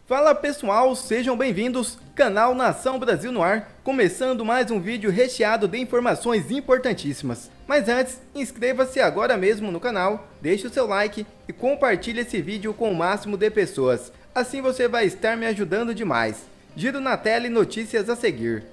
Fala pessoal, sejam bem-vindos, canal Nação Brasil no ar, começando mais um vídeo recheado de informações importantíssimas. Mas antes, inscreva-se agora mesmo no canal, deixe o seu like e compartilhe esse vídeo com o máximo de pessoas. Assim você vai estar me ajudando demais. Giro na tela e notícias a seguir.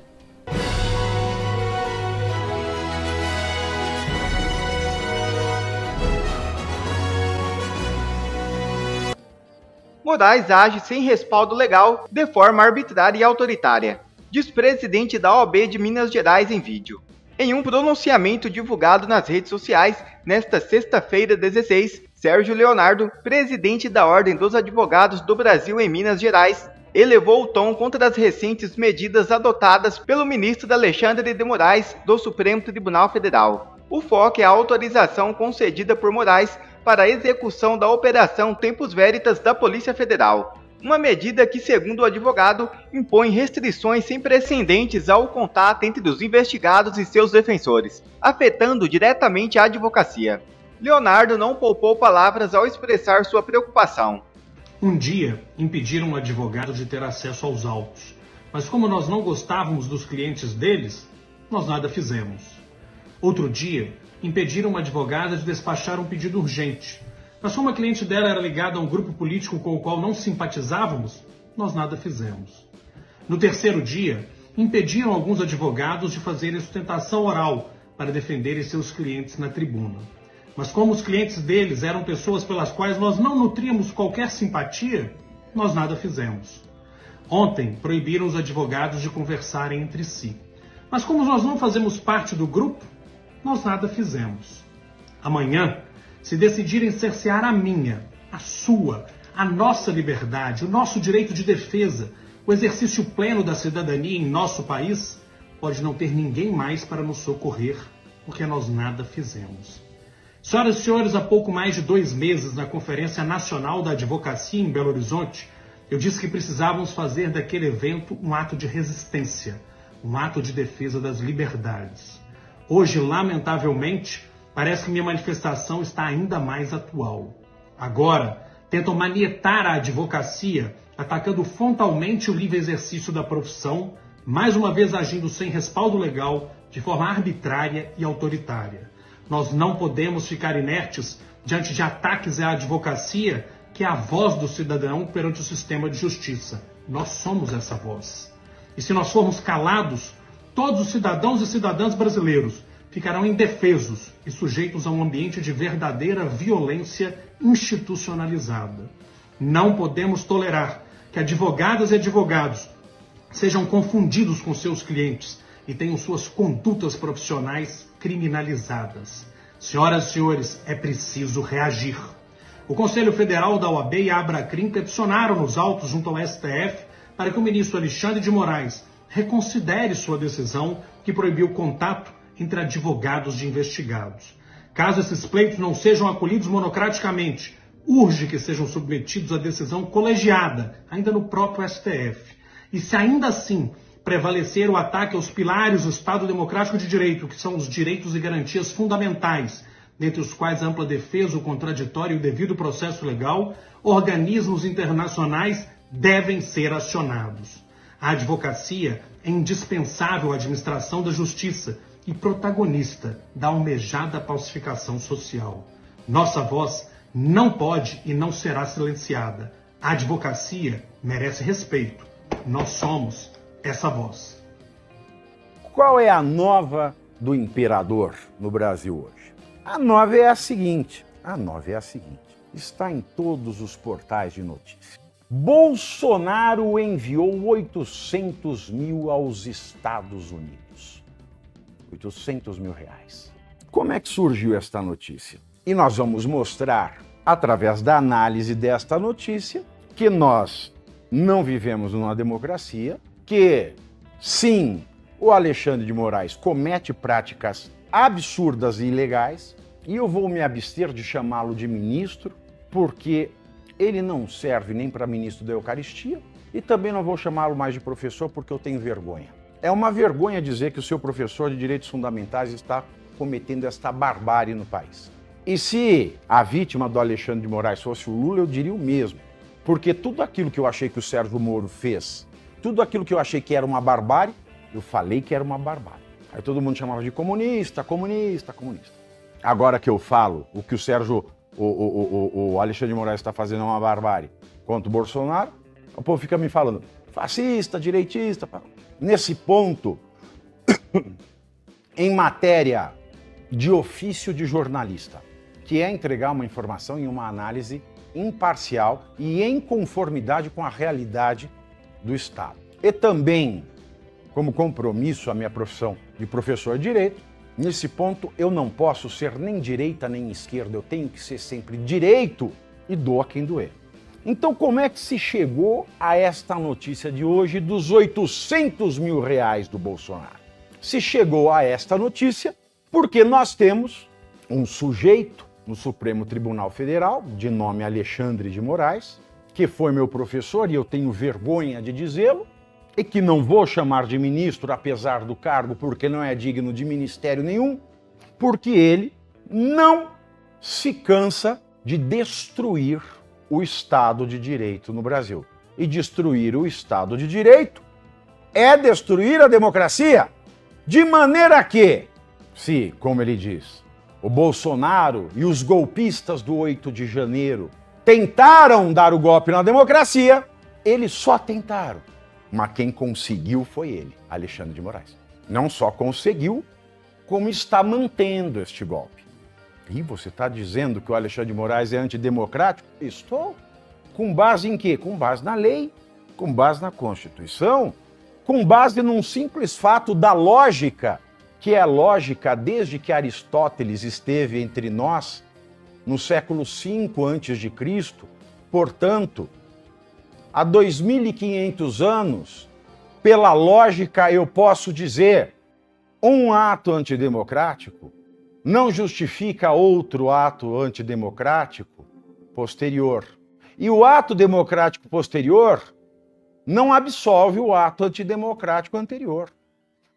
Moraes age sem respaldo legal de forma arbitrária e autoritária, diz presidente da OAB de Minas Gerais em vídeo. Em um pronunciamento divulgado nas redes sociais, nesta sexta-feira 16, Sérgio Leonardo, presidente da Ordem dos Advogados do Brasil em Minas Gerais, elevou o tom contra as recentes medidas adotadas pelo ministro Alexandre de Moraes do Supremo Tribunal Federal. O foco é a autorização concedida por Moraes para a execução da Operação Tempus Veritas da Polícia Federal, uma medida que, segundo o advogado, impõe restrições sem precedentes ao contato entre os investigados e seus defensores, afetando diretamente a advocacia. Leonardo não poupou palavras ao expressar sua preocupação. Um dia, impediram o advogado de ter acesso aos autos, mas como nós não gostávamos dos clientes deles, nós nada fizemos. Outro dia, impediram uma advogada de despachar um pedido urgente, mas como a cliente dela era ligada a um grupo político com o qual não simpatizávamos, nós nada fizemos. No terceiro dia, impediram alguns advogados de fazerem sustentação oral para defenderem seus clientes na tribuna. Mas como os clientes deles eram pessoas pelas quais nós não nutríamos qualquer simpatia, nós nada fizemos. Ontem, proibiram os advogados de conversarem entre si. Mas como nós não fazemos parte do grupo, nós nada fizemos. Amanhã, se decidirem cercear a minha, a sua, a nossa liberdade, o nosso direito de defesa, o exercício pleno da cidadania em nosso país, pode não ter ninguém mais para nos socorrer, porque nós nada fizemos. Senhoras e senhores, há pouco mais de 2 meses, na Conferência Nacional da Advocacia em Belo Horizonte, eu disse que precisávamos fazer daquele evento um ato de resistência, um ato de defesa das liberdades. Hoje, lamentavelmente, parece que minha manifestação está ainda mais atual. Agora, tentam manietar a advocacia, atacando frontalmente o livre exercício da profissão, mais uma vez agindo sem respaldo legal, de forma arbitrária e autoritária. Nós não podemos ficar inertes diante de ataques à advocacia, que é a voz do cidadão perante o sistema de justiça. Nós somos essa voz. E se nós formos calados, todos os cidadãos e cidadãs brasileiros ficarão indefesos e sujeitos a um ambiente de verdadeira violência institucionalizada. Não podemos tolerar que advogadas e advogados sejam confundidos com seus clientes e tenham suas condutas profissionais criminalizadas. Senhoras e senhores, é preciso reagir. O Conselho Federal da OAB e a Abracrim peticionaram nos autos junto ao STF para que o ministro Alexandre de Moraes reconsidere sua decisão que proibiu o contato entre advogados de investigados. Caso esses pleitos não sejam acolhidos monocraticamente, urge que sejam submetidos à decisão colegiada, ainda no próprio STF. E se ainda assim prevalecer o ataque aos pilares do Estado Democrático de Direito, que são os direitos e garantias fundamentais, dentre os quais a ampla defesa, o contraditório e o devido processo legal, organismos internacionais devem ser acionados. A advocacia é indispensável à administração da justiça e protagonista da almejada pacificação social. Nossa voz não pode e não será silenciada. A advocacia merece respeito. Nós somos essa voz. Qual é a nova do imperador no Brasil hoje? A nova é a seguinte, está em todos os portais de notícia. Bolsonaro enviou 800 mil aos Estados Unidos. 800 mil reais. Como é que surgiu esta notícia? E nós vamos mostrar, através da análise desta notícia, que nós não vivemos numa democracia, que, sim, o Alexandre de Moraes comete práticas absurdas e ilegais, e eu vou me abster de chamá-lo de ministro, porque ele não serve nem para ministro da Eucaristia, e também não vou chamá-lo mais de professor porque eu tenho vergonha. É uma vergonha dizer que o seu professor de direitos fundamentais está cometendo esta barbárie no país. E se a vítima do Alexandre de Moraes fosse o Lula, eu diria o mesmo. Porque tudo aquilo que eu achei que o Sérgio Moro fez, tudo aquilo que eu achei que era uma barbárie, eu falei que era uma barbárie. Aí todo mundo chamava de comunista, comunista, comunista. Agora que eu falo o que o Sérgio, o Alexandre de Moraes está fazendo é uma barbárie contra o Bolsonaro, o povo fica me falando fascista, direitista. Nesse ponto, em matéria de ofício de jornalista, que é entregar uma informação em uma análise imparcial e em conformidade com a realidade do Estado. E também, como compromisso à minha profissão de professor de Direito, nesse ponto eu não posso ser nem direita nem esquerda, eu tenho que ser sempre direito e doa quem doer. Então como é que se chegou a esta notícia de hoje dos 800 mil reais do Bolsonaro? Se chegou a esta notícia porque nós temos um sujeito no Supremo Tribunal Federal, de nome Alexandre de Moraes, que foi meu professor e eu tenho vergonha de dizê-lo, e que não vou chamar de ministro, apesar do cargo, porque não é digno de ministério nenhum, porque ele não se cansa de destruir o Estado de Direito no Brasil. E destruir o Estado de Direito é destruir a democracia, de maneira que, se, como ele diz, o Bolsonaro e os golpistas do 8 de janeiro tentaram dar o golpe na democracia, eles só tentaram. Mas quem conseguiu foi ele, Alexandre de Moraes. Não só conseguiu, como está mantendo este golpe. E você está dizendo que o Alexandre de Moraes é antidemocrático? Estou. Com base em quê? Com base na lei, com base na Constituição, com base num simples fato da lógica, que é lógica desde que Aristóteles esteve entre nós, no século V a.C., portanto, há 2.500 anos, pela lógica eu posso dizer, um ato antidemocrático não justifica outro ato antidemocrático posterior. E o ato democrático posterior não absolve o ato antidemocrático anterior.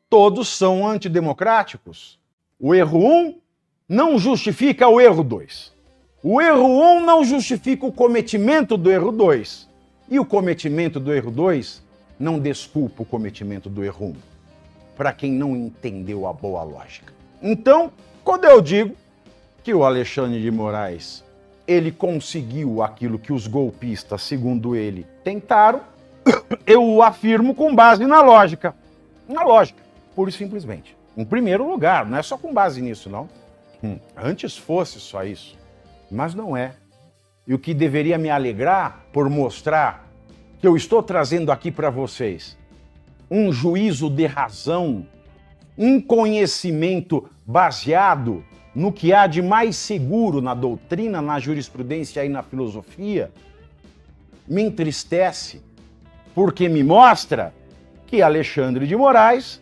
Todos são antidemocráticos. O erro 1 não justifica o erro 2. O erro 1 não justifica o cometimento do erro 2. E o cometimento do erro 2 não desculpa o cometimento do erro 1. Para quem não entendeu a boa lógica. Então, quando eu digo que o Alexandre de Moraes, ele conseguiu aquilo que os golpistas, segundo ele, tentaram, eu o afirmo com base na lógica. Na lógica, pura e simplesmente. Em primeiro lugar, não é só com base nisso, não. Antes fosse só isso, mas não é. E o que deveria me alegrar por mostrar que eu estou trazendo aqui para vocês um juízo de razão, um conhecimento baseado no que há de mais seguro na doutrina, na jurisprudência e na filosofia, me entristece, porque me mostra que Alexandre de Moraes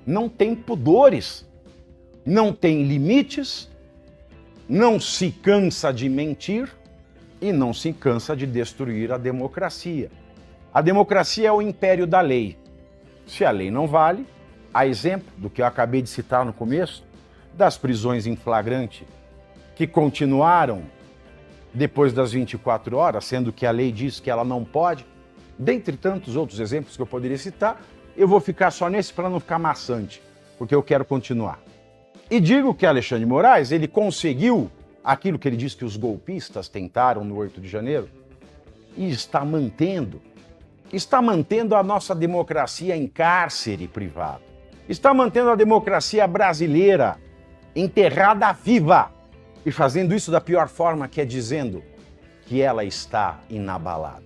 não tem pudores, não tem limites, não se cansa de mentir e não se cansa de destruir a democracia. A democracia é o império da lei. Se a lei não vale, a exemplo do que eu acabei de citar no começo, das prisões em flagrante, que continuaram depois das 24 horas, sendo que a lei diz que ela não pode, dentre tantos outros exemplos que eu poderia citar, eu vou ficar só nesse para não ficar maçante, porque eu quero continuar. E digo que Alexandre de Moraes, ele conseguiu aquilo que ele diz que os golpistas tentaram no 8 de janeiro e está mantendo a nossa democracia em cárcere privado. Está mantendo a democracia brasileira enterrada viva e fazendo isso da pior forma, que é dizendo que ela está inabalada.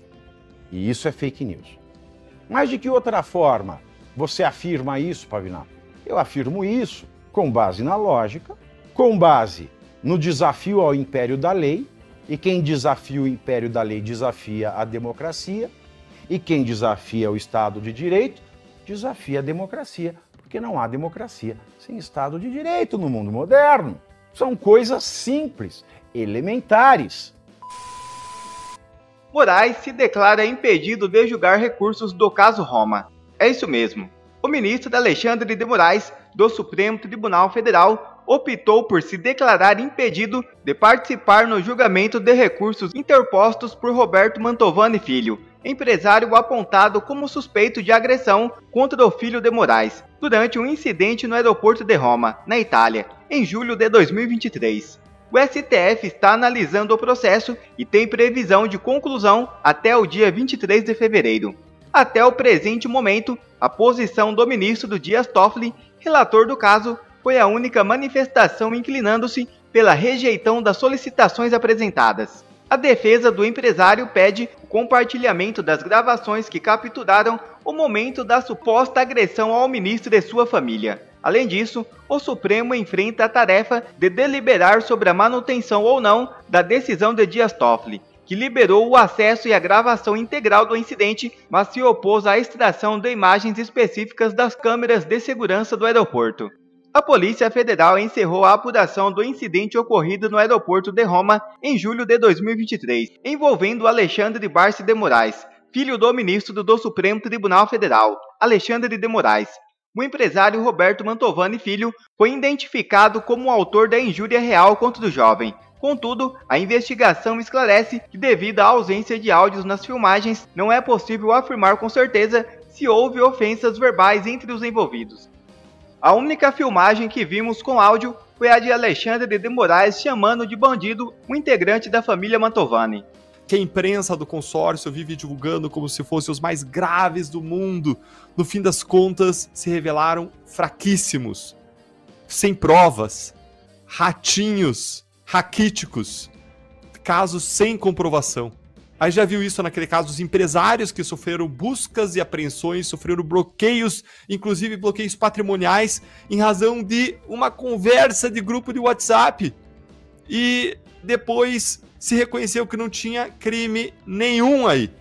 E isso é fake news. Mas de que outra forma você afirma isso, Pavinato? Eu afirmo isso com base na lógica, com base no desafio ao império da lei, e quem desafia o império da lei desafia a democracia, e quem desafia o Estado de Direito desafia a democracia, porque não há democracia sem Estado de Direito no mundo moderno. São coisas simples, elementares. Moraes se declara impedido de julgar recursos do caso Roma. É isso mesmo. O ministro Alexandre de Moraes, do Supremo Tribunal Federal, optou por se declarar impedido de participar no julgamento de recursos interpostos por Roberto Mantovani Filho, empresário apontado como suspeito de agressão contra o filho de Moraes, durante um incidente no aeroporto de Roma, na Itália, em julho de 2023. O STF está analisando o processo e tem previsão de conclusão até o dia 23 de fevereiro. Até o presente momento, a posição do ministro Dias Toffoli, relator do caso, foi a única manifestação inclinando-se pela rejeição das solicitações apresentadas. A defesa do empresário pede o compartilhamento das gravações que capturaram o momento da suposta agressão ao ministro e sua família. Além disso, o Supremo enfrenta a tarefa de deliberar sobre a manutenção ou não da decisão de Dias Toffoli, que liberou o acesso e a gravação integral do incidente, mas se opôs à extração de imagens específicas das câmeras de segurança do aeroporto. A Polícia Federal encerrou a apuração do incidente ocorrido no aeroporto de Roma em julho de 2023, envolvendo Alexandre Barsi de Moraes, filho do ministro do Supremo Tribunal Federal, Alexandre de Moraes. O empresário Roberto Mantovani Filho foi identificado como o autor da injúria real contra o jovem. Contudo, a investigação esclarece que, devido à ausência de áudios nas filmagens, não é possível afirmar com certeza se houve ofensas verbais entre os envolvidos. A única filmagem que vimos com áudio foi a de Alexandre de Moraes chamando de bandido um integrante da família Mantovani. Que a imprensa do consórcio vive divulgando como se fossem os mais graves do mundo, no fim das contas se revelaram fraquíssimos, sem provas, ratinhos, raquíticos, casos sem comprovação. Aí já viu isso naquele caso dos empresários que sofreram buscas e apreensões, sofreram bloqueios, inclusive bloqueios patrimoniais, em razão de uma conversa de grupo de WhatsApp. E depois se reconheceu que não tinha crime nenhum aí.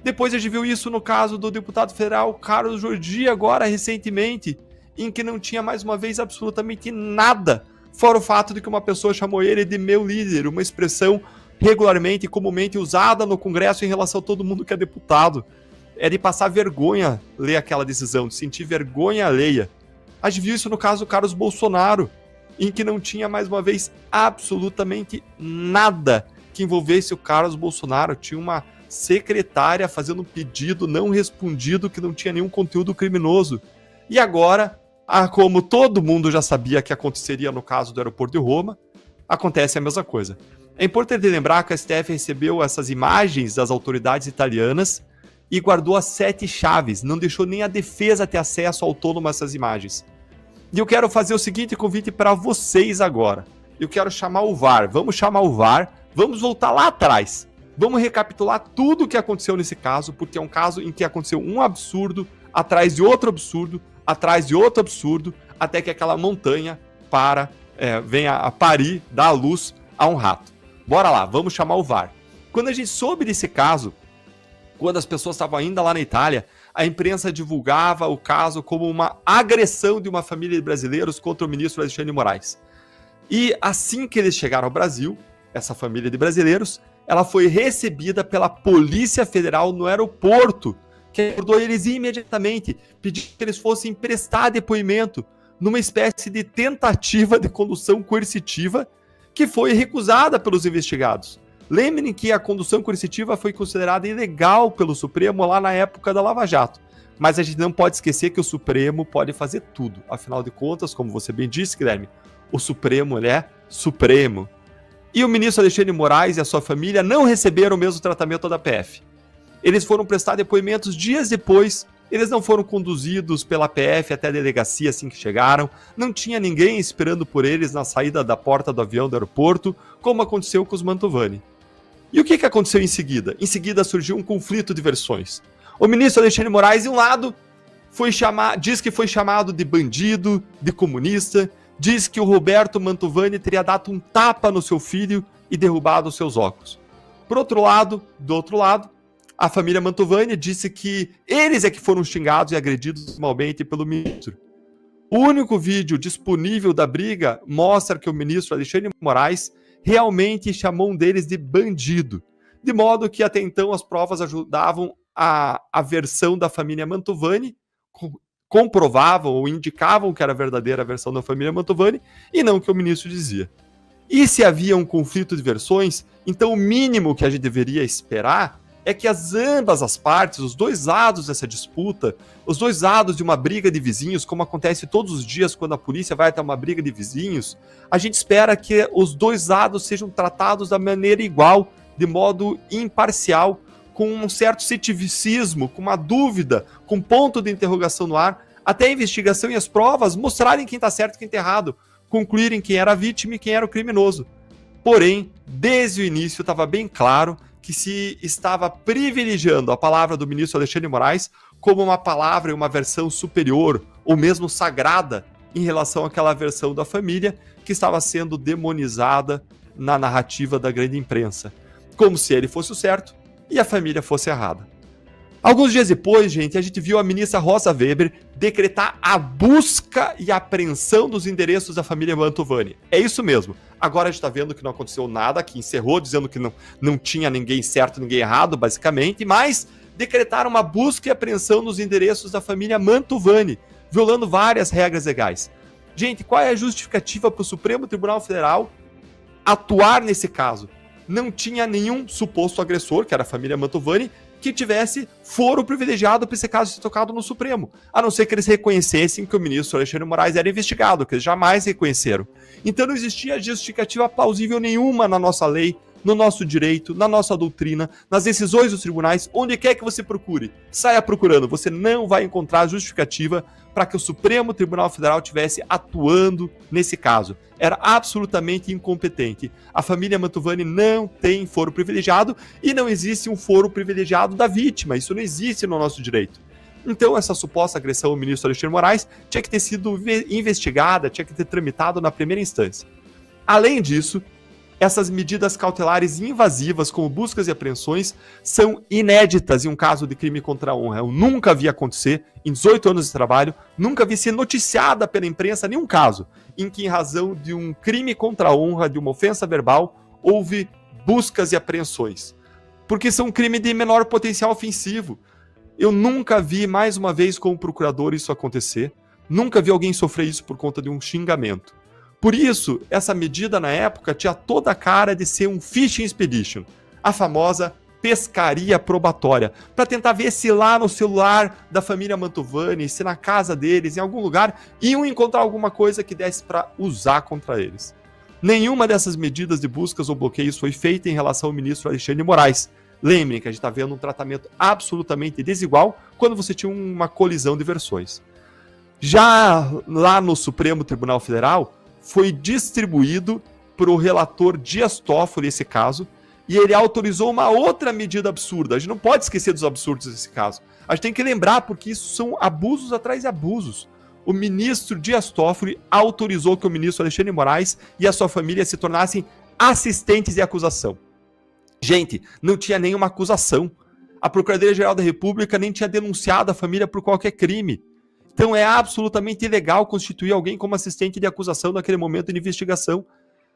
Depois a gente viu isso no caso do deputado federal Carlos Jordi, agora recentemente, em que não tinha mais uma vez absolutamente nada, fora o fato de que uma pessoa chamou ele de meu líder, uma expressão regularmente e comumente usada no Congresso em relação a todo mundo que é deputado. É de passar vergonha ler aquela decisão, de sentir vergonha alheia. A gente viu isso no caso do Carlos Bolsonaro, em que não tinha mais uma vez absolutamente nada que envolvesse o Carlos Bolsonaro. Tinha uma secretária fazendo um pedido não respondido que não tinha nenhum conteúdo criminoso. E agora, como todo mundo já sabia que aconteceria no caso do aeroporto de Roma, acontece a mesma coisa. É importante lembrar que a STF recebeu essas imagens das autoridades italianas e guardou as 7 chaves, não deixou nem a defesa ter acesso autônomo a essas imagens. E eu quero fazer o seguinte convite para vocês agora. Eu quero chamar o VAR, vamos chamar o VAR, vamos voltar lá atrás. Vamos recapitular tudo o que aconteceu nesse caso, porque é um caso em que aconteceu um absurdo, atrás de outro absurdo, atrás de outro absurdo, até que aquela montanha venha a parir, dar a luz a um rato. Bora lá, vamos chamar o VAR. Quando a gente soube desse caso, quando as pessoas estavam ainda lá na Itália, a imprensa divulgava o caso como uma agressão de uma família de brasileiros contra o ministro Alexandre de Moraes. E assim que eles chegaram ao Brasil, essa família de brasileiros, ela foi recebida pela Polícia Federal no aeroporto, que abordou eles imediatamente, pediu que eles fossem prestar depoimento numa espécie de tentativa de condução coercitiva que foi recusada pelos investigados. Lembrem que a condução coercitiva foi considerada ilegal pelo Supremo lá na época da Lava Jato. Mas a gente não pode esquecer que o Supremo pode fazer tudo. Afinal de contas, como você bem disse, Guilherme, o Supremo ele é supremo. E o ministro Alexandre de Moraes e a sua família não receberam o mesmo tratamento da PF. Eles foram prestar depoimentos dias depois. Eles não foram conduzidos pela PF até a delegacia assim que chegaram, não tinha ninguém esperando por eles na saída da porta do avião do aeroporto, como aconteceu com os Mantovani. E o que aconteceu em seguida? Em seguida surgiu um conflito de versões. O ministro Alexandre de Moraes, de um lado, diz que foi chamado de bandido, de comunista, diz que o Roberto Mantovani teria dado um tapa no seu filho e derrubado os seus óculos. Do outro lado, a família Mantovani disse que eles é que foram xingados e agredidos malmente pelo ministro. O único vídeo disponível da briga mostra que o ministro Alexandre de Moraes realmente chamou um deles de bandido, de modo que até então as provas ajudavam a versão da família Mantovani comprovavam ou indicavam que era a verdadeira versão da família Mantovani e não o que o ministro dizia. E se havia um conflito de versões, então o mínimo que a gente deveria esperar é que ambas as partes, os dois lados dessa disputa, os dois lados de uma briga de vizinhos, como acontece todos os dias quando a polícia vai até uma briga de vizinhos, a gente espera que os dois lados sejam tratados da maneira igual, de modo imparcial, com um certo ceticismo, com uma dúvida, com ponto de interrogação no ar, até a investigação e as provas mostrarem quem está certo e quem está errado, concluírem quem era a vítima e quem era o criminoso. Porém, desde o início estava bem claro que se estava privilegiando a palavra do ministro Alexandre de Moraes como uma palavra e uma versão superior, ou mesmo sagrada, em relação àquela versão da família que estava sendo demonizada na narrativa da grande imprensa. Como se ele fosse o certo e a família fosse errada. Alguns dias depois, gente, a gente viu a ministra Rosa Weber decretar a busca e apreensão dos endereços da família Mantovani. É isso mesmo. Agora a gente está vendo que não aconteceu nada, que encerrou dizendo que não tinha ninguém certo, ninguém errado, basicamente, mas decretaram uma busca e apreensão nos endereços da família Mantovani, violando várias regras legais. Gente, qual é a justificativa para o Supremo Tribunal Federal atuar nesse caso? Não tinha nenhum suposto agressor, que era a família Mantovani, que tivesse foro privilegiado para esse caso ser tocado no Supremo, a não ser que eles reconhecessem que o ministro Alexandre de Moraes era investigado, que eles jamais reconheceram. Então não existia justificativa plausível nenhuma na nossa lei, no nosso direito, na nossa doutrina, nas decisões dos tribunais, onde quer que você procure, saia procurando, você não vai encontrar justificativa para que o Supremo Tribunal Federal estivesse atuando nesse caso. Era absolutamente incompetente. A família Mantovani não tem foro privilegiado e não existe um foro privilegiado da vítima. Isso não existe no nosso direito. Então, essa suposta agressão ao ministro Alexandre de Moraes tinha que ter sido investigada, tinha que ter tramitado na primeira instância. Além disso, essas medidas cautelares invasivas, como buscas e apreensões, são inéditas em um caso de crime contra a honra. Eu nunca vi acontecer, em 18 anos de trabalho, nunca vi ser noticiada pela imprensa nenhum caso em que, em razão de um crime contra a honra, de uma ofensa verbal, houve buscas e apreensões. Porque são crime de menor potencial ofensivo. Eu nunca vi, mais uma vez, como procurador, isso acontecer. Nunca vi alguém sofrer isso por conta de um xingamento. Por isso, essa medida na época tinha toda a cara de ser um fishing expedition, a famosa pescaria probatória, para tentar ver se lá no celular da família Mantovani, se na casa deles, em algum lugar, iam encontrar alguma coisa que desse para usar contra eles. Nenhuma dessas medidas de buscas ou bloqueios foi feita em relação ao ministro Alexandre de Moraes. Lembrem que a gente está vendo um tratamento absolutamente desigual quando você tinha uma colisão de versões. Já lá no Supremo Tribunal Federal, foi distribuído para o relator Dias Toffoli esse caso, e ele autorizou uma outra medida absurda. A gente não pode esquecer dos absurdos desse caso. A gente tem que lembrar, porque isso são abusos atrás de abusos. O ministro Dias Toffoli autorizou que o ministro Alexandre de Moraes e a sua família se tornassem assistentes de acusação. Gente, não tinha nenhuma acusação. A Procuradoria-Geral da República nem tinha denunciado a família por qualquer crime. Então é absolutamente ilegal constituir alguém como assistente de acusação naquele momento de investigação.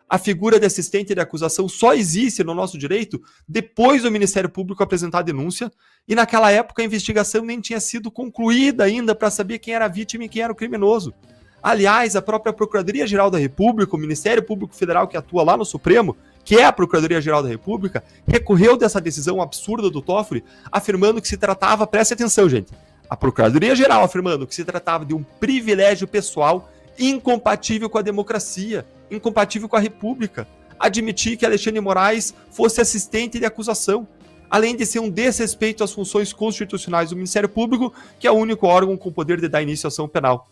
A figura de assistente de acusação só existe no nosso direito depois do Ministério Público apresentar a denúncia, e naquela época a investigação nem tinha sido concluída ainda para saber quem era a vítima e quem era o criminoso. Aliás, a própria Procuradoria-Geral da República, o Ministério Público Federal que atua lá no Supremo, que é a Procuradoria-Geral da República, recorreu dessa decisão absurda do Toffoli, afirmando que se tratava, preste atenção, gente, a Procuradoria-Geral afirmando que se tratava de um privilégio pessoal incompatível com a democracia, incompatível com a República. Admitir que Alexandre de Moraes fosse assistente de acusação, além de ser um desrespeito às funções constitucionais do Ministério Público, que é o único órgão com poder de dar início à ação penal.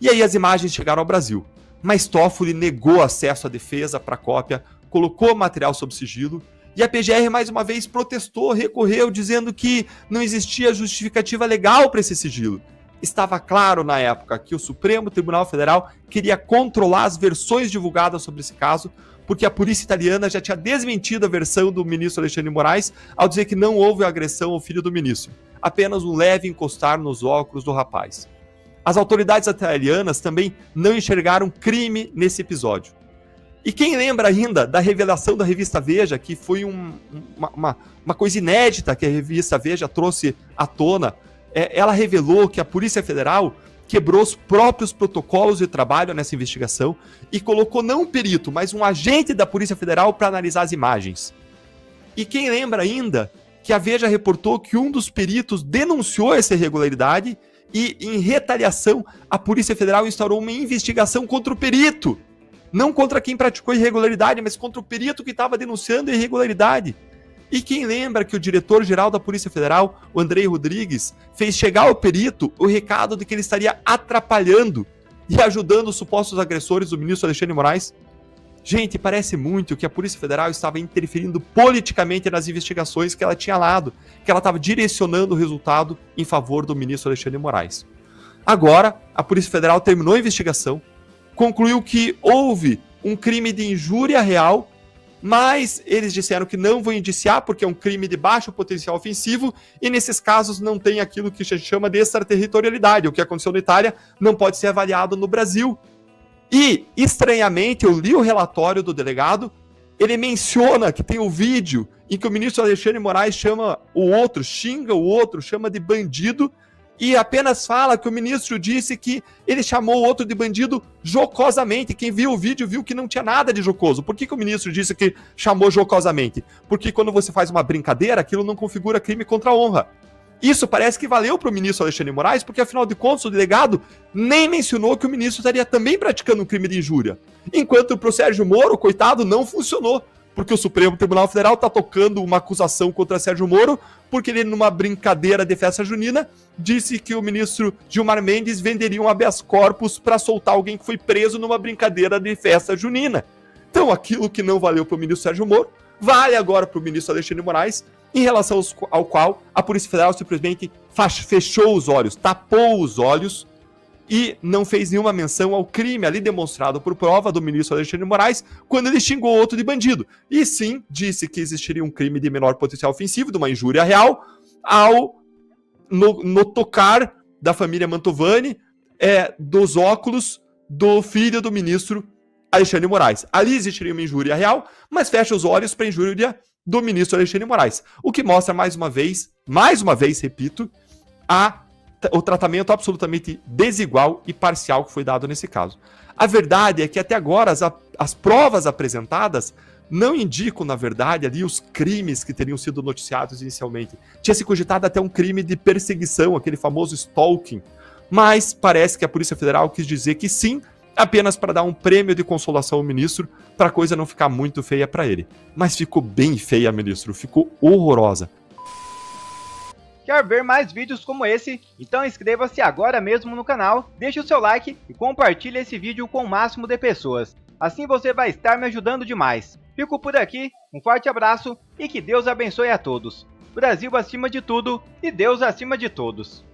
E aí as imagens chegaram ao Brasil. Mas Toffoli negou acesso à defesa para cópia, colocou material sob sigilo, e a PGR mais uma vez protestou, recorreu, dizendo que não existia justificativa legal para esse sigilo. Estava claro na época que o Supremo Tribunal Federal queria controlar as versões divulgadas sobre esse caso, porque a polícia italiana já tinha desmentido a versão do ministro Alexandre de Moraes ao dizer que não houve agressão ao filho do ministro, apenas um leve encostar nos óculos do rapaz. As autoridades italianas também não enxergaram crime nesse episódio. E quem lembra ainda da revelação da revista Veja, que foi uma coisa inédita que a revista Veja trouxe à tona, ela revelou que a Polícia Federal quebrou os próprios protocolos de trabalho nessa investigação e colocou não um perito, mas um agente da Polícia Federal para analisar as imagens. E quem lembra ainda que a Veja reportou que um dos peritos denunciou essa irregularidade e, em retaliação, a Polícia Federal instaurou uma investigação contra o perito. Não contra quem praticou irregularidade, mas contra o perito que estava denunciando a irregularidade. E quem lembra que o diretor-geral da Polícia Federal, o Andrei Rodrigues, fez chegar ao perito o recado de que ele estaria atrapalhando e ajudando os supostos agressores do ministro Alexandre de Moraes? Gente, parece muito que a Polícia Federal estava interferindo politicamente nas investigações que ela tinha lado, que ela estava direcionando o resultado em favor do ministro Alexandre de Moraes. Agora, a Polícia Federal terminou a investigação, concluiu que houve um crime de injúria real, mas eles disseram que não vão indiciar porque é um crime de baixo potencial ofensivo e nesses casos não tem aquilo que se chama de extraterritorialidade. O que aconteceu na Itália não pode ser avaliado no Brasil. E, estranhamente, eu li o relatório do delegado, ele menciona que tem o vídeo em que o ministro Alexandre de Moraes chama o outro, xinga o outro, chama de bandido, e apenas fala que o ministro disse que ele chamou o outro de bandido jocosamente. Quem viu o vídeo viu que não tinha nada de jocoso. Por que o ministro disse que chamou jocosamente? Porque quando você faz uma brincadeira, aquilo não configura crime contra a honra. Isso parece que valeu para o ministro Alexandre de Moraes, porque afinal de contas o delegado nem mencionou que o ministro estaria também praticando um crime de injúria. Enquanto para o Sérgio Moro, coitado, não funcionou. Porque o Supremo Tribunal Federal está tocando uma acusação contra Sérgio Moro, porque ele, numa brincadeira de festa junina, disse que o ministro Gilmar Mendes venderia um habeas corpus para soltar alguém que foi preso numa brincadeira de festa junina. Então, aquilo que não valeu para o ministro Sérgio Moro, vale agora para o ministro Alexandre de Moraes, em relação ao qual a Polícia Federal simplesmente fechou os olhos, tapou os olhos, e não fez nenhuma menção ao crime ali demonstrado por prova do ministro Alexandre de Moraes quando ele xingou outro de bandido. E sim, disse que existiria um crime de menor potencial ofensivo, de uma injúria real, no tocar da família Mantovani dos óculos do filho do ministro Alexandre de Moraes. Ali existiria uma injúria real, mas fecha os olhos para a injúria do ministro Alexandre de Moraes. O que mostra mais uma vez, repito, o tratamento absolutamente desigual e parcial que foi dado nesse caso. A verdade é que até agora as provas apresentadas não indicam, na verdade, ali os crimes que teriam sido noticiados inicialmente. Tinha se cogitado até um crime de perseguição, aquele famoso stalking, mas parece que a Polícia Federal quis dizer que sim, apenas para dar um prêmio de consolação ao ministro, para a coisa não ficar muito feia para ele. Mas ficou bem feia, ministro, ficou horrorosa. Quer ver mais vídeos como esse? Então inscreva-se agora mesmo no canal, deixe o seu like e compartilhe esse vídeo com o máximo de pessoas. Assim você vai estar me ajudando demais. Fico por aqui, um forte abraço e que Deus abençoe a todos. Brasil acima de tudo e Deus acima de todos.